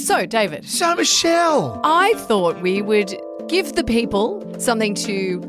So, David. So, Michelle. I thought we would give the people something to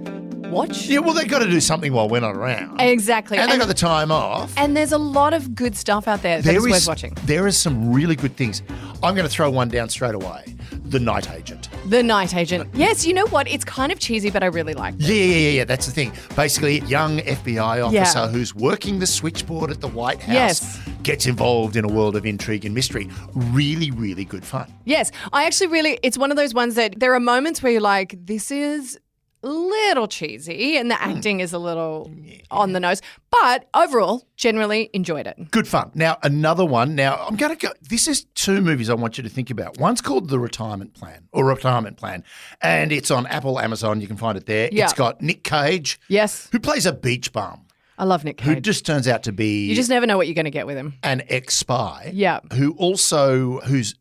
watch. Yeah, well, they've got to do something while we're not around. Exactly. And they've got the time off. And there's a lot of good stuff out there that is worth watching. There is some really good things. I'm going to throw one down straight away. The Night Agent. The Night Agent. Yes, you know what? It's kind of cheesy, but I really like it. Yeah. That's the thing. Basically, young FBI officer who's working the switchboard at the White House gets involved in a world of intrigue and mystery. Really, really good fun. Yes. I actually it's one of those ones that there are moments where you're like, this is a little cheesy and the acting is a little on the nose. But overall, generally enjoyed it. Good fun. Now, another one. Now, I'm going to go. This is two movies I want you to think about. One's called The Retirement Plan and it's on Apple, Amazon. You can find it there. Yeah. It's got Nick Cage. Yes. Who plays a beach bum. I love Nick Cage. Who just turns out to be... You just never know what you're going to get with him. An ex-spy. Yeah. Whose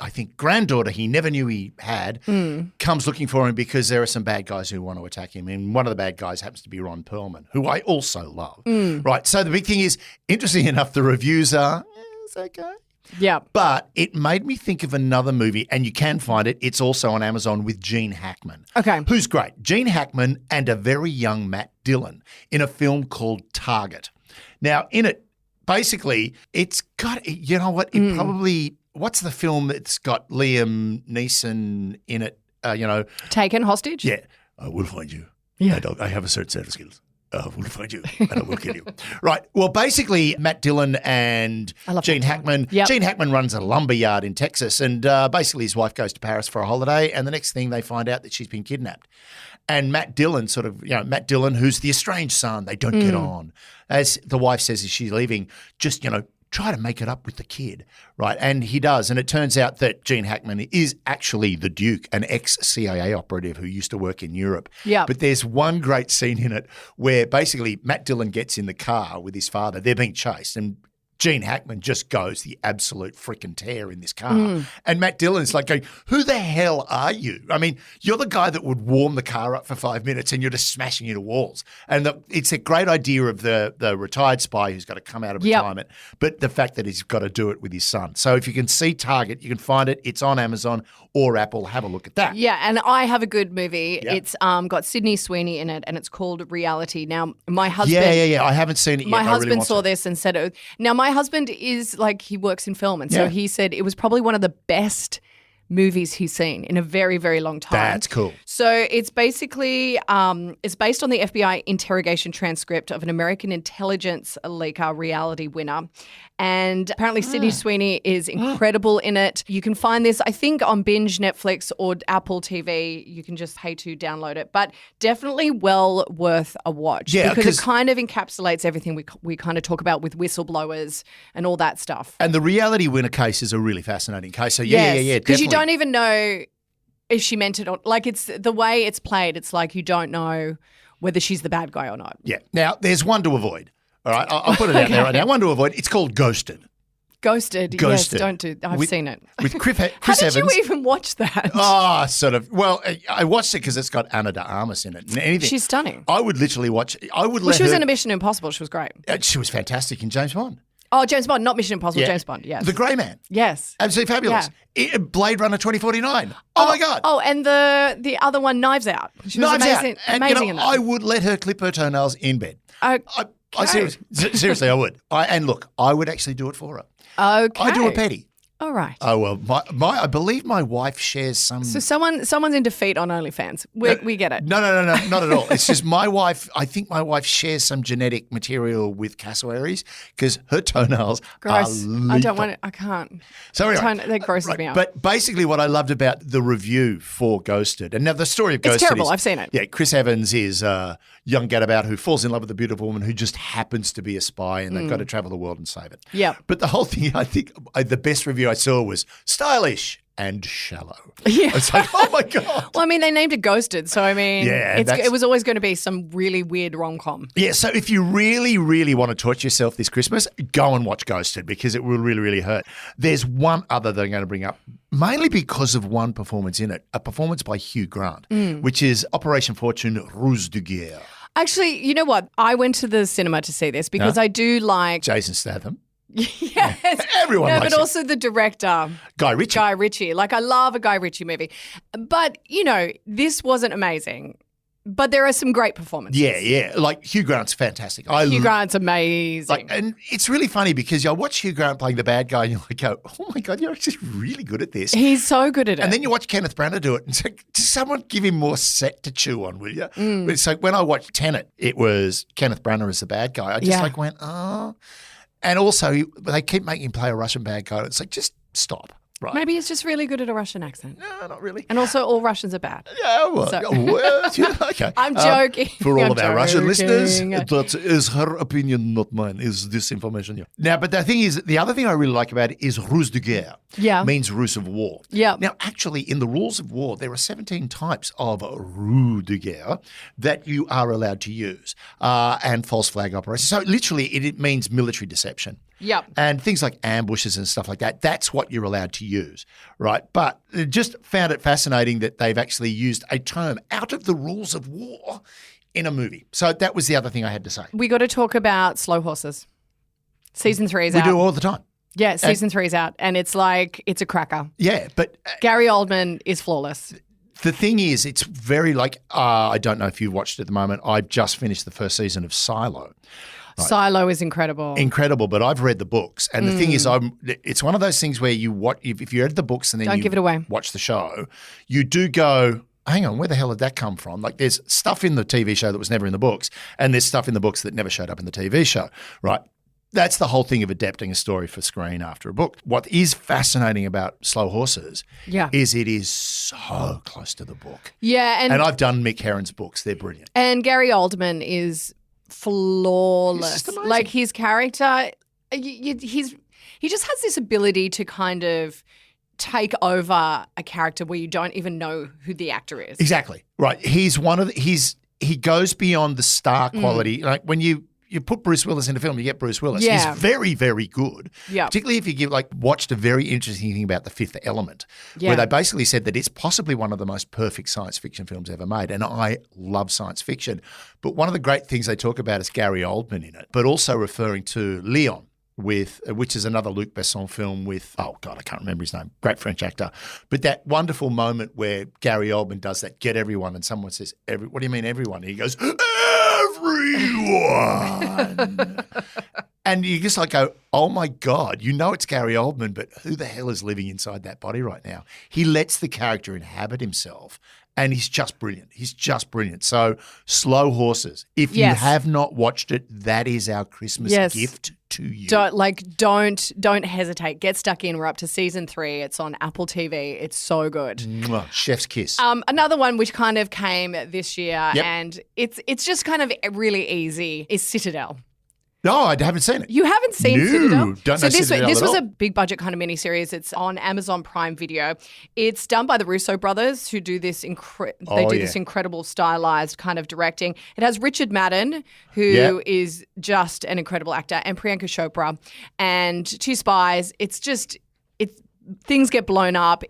I think, granddaughter he never knew he had, comes looking for him because there are some bad guys who want to attack him. And one of the bad guys happens to be Ron Perlman, who I also love. Right. So the big thing is, interesting enough, the reviews are, it's okay. Yeah. But it made me think of another movie, and you can find it. It's also on Amazon with Gene Hackman. Okay. Who's great. Gene Hackman and a very young Matt Dillon in a film called Target. Now, in it, basically, it's got, you know what, it probably... What's the film that's got Liam Neeson in it, Taken hostage? Yeah. I will find you. Yeah. I have a certain set of skills. I will find you and I will kill you. Right. Well, basically, Matt Dillon and Gene Hackman. Yep. Gene Hackman runs a lumber yard in Texas, and basically his wife goes to Paris for a holiday, and the next thing they find out that she's been kidnapped. And Matt Dillon, who's the estranged son, they don't get on. As the wife says as she's leaving, just, try to make it up with the kid, right? And he does. And it turns out that Gene Hackman is actually the Duke, an ex-CIA operative who used to work in Europe. Yeah. But there's one great scene in it where basically Matt Dillon gets in the car with his father. They're being chased, and Gene Hackman just goes the absolute freaking tear in this car. And Matt Dillon's like going, who the hell are you? I mean, you're the guy that would warm the car up for 5 minutes and you're just smashing into walls. And it's a great idea of the retired spy who's got to come out of retirement, but the fact that he's got to do it with his son. So if you can see Target, you can find it. It's on Amazon or Apple. Have a look at that. Yeah, and I have a good movie. Yeah. It's got Sydney Sweeney in it, and it's called Reality. Now, my husband... Yeah. I haven't seen it yet. My husband saw this and said... Now, my husband is he works in film, and so he said it was probably one of the best movies he's seen in a very, very long time. That's cool. So it's basically it's based on the FBI interrogation transcript of an American intelligence leaker reality winner. And apparently Sydney Sweeney is incredible in it. You can find this, I think, on Binge, Netflix, or Apple TV. You can just pay to download it. But definitely well worth a watch. Yeah, because it kind of encapsulates everything we kind of talk about with whistleblowers and all that stuff. And the reality winner case is a really fascinating case. So yeah. Because you definitely. don't even know if she meant it or it's the way it's played. It's like you don't know whether she's the bad guy or not. Yeah. Now, there's one to avoid. All right, I'll put it out there right now. One to avoid. It's called Ghosted. Ghosted. Yes, don't do. I've seen it. With Chris How did Evans. you even watch that? Oh, sort of. Well, I watched it because it's got Ana de Armas in it. And anything. She's stunning. I would literally watch. She was in a Mission Impossible. She was great. She was fantastic in James Bond. Oh, James Bond, not Mission Impossible. Yeah. James Bond. Yes. The Grey Man. Yes. Absolutely fabulous. Yeah. Blade Runner 2049. Oh my God. Oh, and the other one, Knives Out. She was amazing. And, amazing in that. I would let her clip her toennails in bed. I seriously, I would. And look, I would actually do it for her. Okay. I do a petty. All right. Oh, well, I believe my wife shares some... So someone's into feet on OnlyFans. We get it. No, not at all. It's just my wife, I think my wife shares some genetic material with cassowaries because her toenails Gross. are lethal. I don't want it. I can't. Sorry. That grosses me out. But basically what I loved about the review for Ghosted, and now the story of Ghosted It's terrible. I've seen it. Yeah, Chris Evans is a young gadabout who falls in love with a beautiful woman who just happens to be a spy, and they've got to travel the world and save it. Yeah. But the whole thing, I think the best review I saw was stylish and shallow. Yeah. It's like, oh my God. Well, I mean, they named it Ghosted, so I mean, Yeah, it was always going to be some really weird rom-com. Yeah, so if you really, really want to torture yourself this Christmas, go and watch Ghosted because it will really, really hurt. There's one other that I'm going to bring up, mainly because of one performance in it, a performance by Hugh Grant, which is Operation Fortune Ruse de Guerre. Actually, you know what? I went to the cinema to see this because I do like... Jason Statham. Yes. Everyone likes but him. also the director, Guy Ritchie. Guy Ritchie. Like, I love a Guy Ritchie movie. But, this wasn't amazing. But there are some great performances. Yeah. Like Hugh Grant's fantastic. Hugh Grant's amazing. And it's really funny because I watch Hugh Grant playing the bad guy and you're like, oh my God, you're actually really good at this. He's so good at it. And then you watch Kenneth Branagh do it and it's like, someone give him more set to chew on, will you? It's like when I watched Tenet, it was Kenneth Branagh as the bad guy. I just went, oh. And also they keep making him play a Russian bad guy. It's like, just stop. Right. Maybe he's just really good at a Russian accent. No, not really. And also all Russians are bad. Yeah, well, okay. I'm joking. For all I'm of our Russian joking. listeners, that is her opinion, not mine, is this information. Yeah. Now, but the other thing I really like about it is ruse de guerre. Yeah. Means ruse of war. Yeah. Now, actually, in the rules of war, there are 17 types of ruse de guerre that you are allowed to use and false flag operations. So literally, it means military deception. Yep. And things like ambushes and stuff like that, that's what you're allowed to use, right? But I just found it fascinating that they've actually used a term out of the rules of war in a movie. So that was the other thing I had to say. We got to talk about Slow Horses. Season 3 is out. We do all the time. Yeah, season 3 is out. And it's like, it's a cracker. Yeah, but Gary Oldman is flawless. the thing is, it's very like, I don't know if you've watched it at the moment. I've just finished the first season of Silo. Right. Silo is incredible. Incredible, but I've read the books. And the thing is, it's one of those things where you watch, if you read the books and then Don't you give it away. watch the show, you do go, hang on, where the hell did that come from? Like there's stuff in the TV show that was never in the books, and there's stuff in the books that never showed up in the TV show, right? That's the whole thing of adapting a story for screen after a book. What is fascinating about Slow Horses is it is so close to the book. Yeah. And I've done Mick Herron's books. They're brilliant. And Gary Oldman is flawless. Like his character, he just has this ability to kind of take over a character where you don't even know who the actor is. Exactly. Right. He's one of the, he goes beyond the star quality. Like when you put Bruce Willis in a film, you get Bruce Willis. Yeah. He's very, very good. Yeah. Particularly if you watched a very interesting thing about The Fifth Element, where they basically said that it's possibly one of the most perfect science fiction films ever made. And I love science fiction. But one of the great things they talk about is Gary Oldman in it, but also referring to Leon, which is another Luc Besson film with, oh God, I can't remember his name, great French actor. But that wonderful moment where Gary Oldman does that, get everyone, and someone says, what do you mean everyone? And he goes, everyone. And you just like go, oh my God, you know it's Gary Oldman, but who the hell is living inside that body right now? He lets the character inhabit himself. And he's just brilliant. He's just brilliant. So Slow Horses, if you have not watched it, that is our Christmas gift to you. Don't hesitate. Get stuck in. We're up to season 3. It's on Apple TV. It's so good. Mwah, chef's kiss. Another one which kind of came this year and it's just kind of really easy is Citadel. No, I haven't seen it. You haven't seen Citadel? Don't know Citadel this at was all. a big budget kind of miniseries. It's on Amazon Prime Video. It's done by the Russo brothers who do this this incredible stylized kind of directing. It has Richard Madden, who is just an incredible actor, and Priyanka Chopra, and 2 spies. Things get blown up.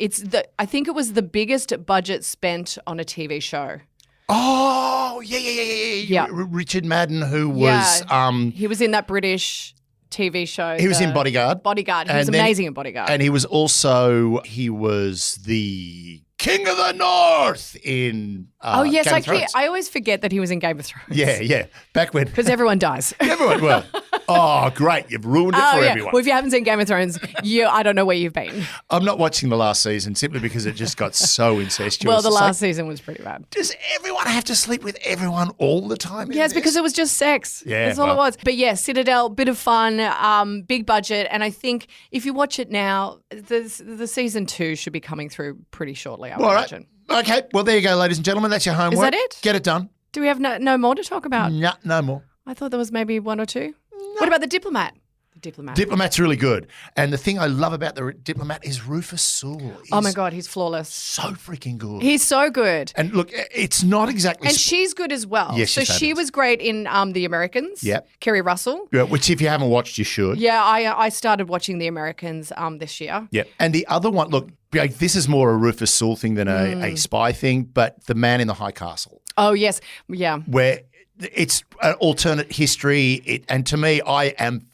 I think it was the biggest budget spent on a TV show. Oh, yeah. Richard Madden, who was he was in that British TV show. He was in Bodyguard. He was amazing in Bodyguard. And he was the King of the North in Game of Thrones. I always forget that he was in Game of Thrones. Yeah. Back when. Because everyone dies. Oh, great. You've ruined it for everyone. Well, if you haven't seen Game of Thrones, I don't know where you've been. I'm not watching the last season simply because it just got so incestuous. Well, the last season was pretty bad. Does everyone have to sleep with everyone all the time? Yeah, it's because it was just sex. Yeah. That's all it was. But yeah, Citadel, bit of fun, big budget. And I think if you watch it now, the season 2 should be coming through pretty shortly, I would imagine. Okay. Well, there you go, ladies and gentlemen. That's your homework. Is that it? Get it done. Do we have no more to talk about? No more. I thought there was maybe 1 or 2. What about The Diplomat? Diplomat's really good. And the thing I love about The Diplomat is Rufus Sewell. Oh, my God, he's flawless. So freaking good. He's so good. And look, it's not exactly... And she's good as well. Yes, so she was great in The Americans. Yep. Kerry Russell. Yeah, which if you haven't watched, you should. Yeah, I started watching The Americans this year. Yeah. And the other one, look, this is more a Rufus Sewell thing than a spy thing, but The Man in the High Castle. Oh, yes. Yeah. Where it's an alternate history. And to me, I am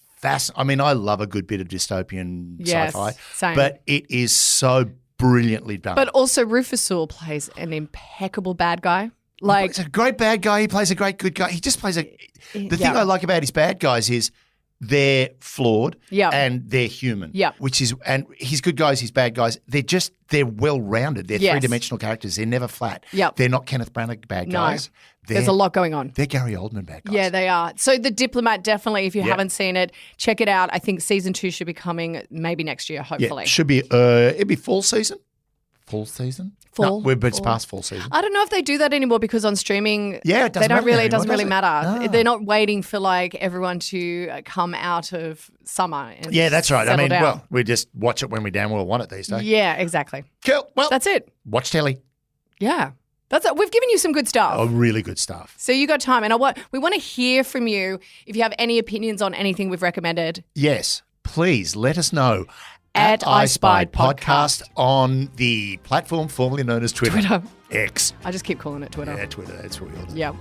I mean, I love a good bit of dystopian Yes, sci-fi, same. but it is so brilliantly done. But also Rufus Sewell plays an impeccable bad guy. Like, he's a great bad guy. He plays a great good guy. He just plays the thing I like about his bad guys is they're flawed and they're human. Yeah. And his good guys, his bad guys, they're well-rounded. They're three-dimensional characters. They're never flat. Yep. They're not Kenneth Branagh bad guys. There's a lot going on. They're Gary Oldman bad guys. Yeah, they are. So The Diplomat, definitely, if you haven't seen it, check it out. I think season 2 should be coming maybe next year, hopefully. Yeah, should be, it'd be fall season. Fall season? Fall. No, it's past fall season. I don't know if they do that anymore because on streaming, it doesn't it doesn't really matter. No. They're not waiting for like everyone to come out of summer. And that's right. I mean, down. well, we just watch it when we damn well want it these days. Yeah, exactly. Cool. Well, That's it. watch telly. Yeah. That's it. We've given you some good stuff. Oh, really good stuff. So you got time. And we want to hear from you if you have any opinions on anything we've recommended. Yes, please let us know. At I Spied Podcast on the platform formerly known as Twitter. X. I just keep calling it Twitter. Yeah, Twitter. That's what we all do. Yeah.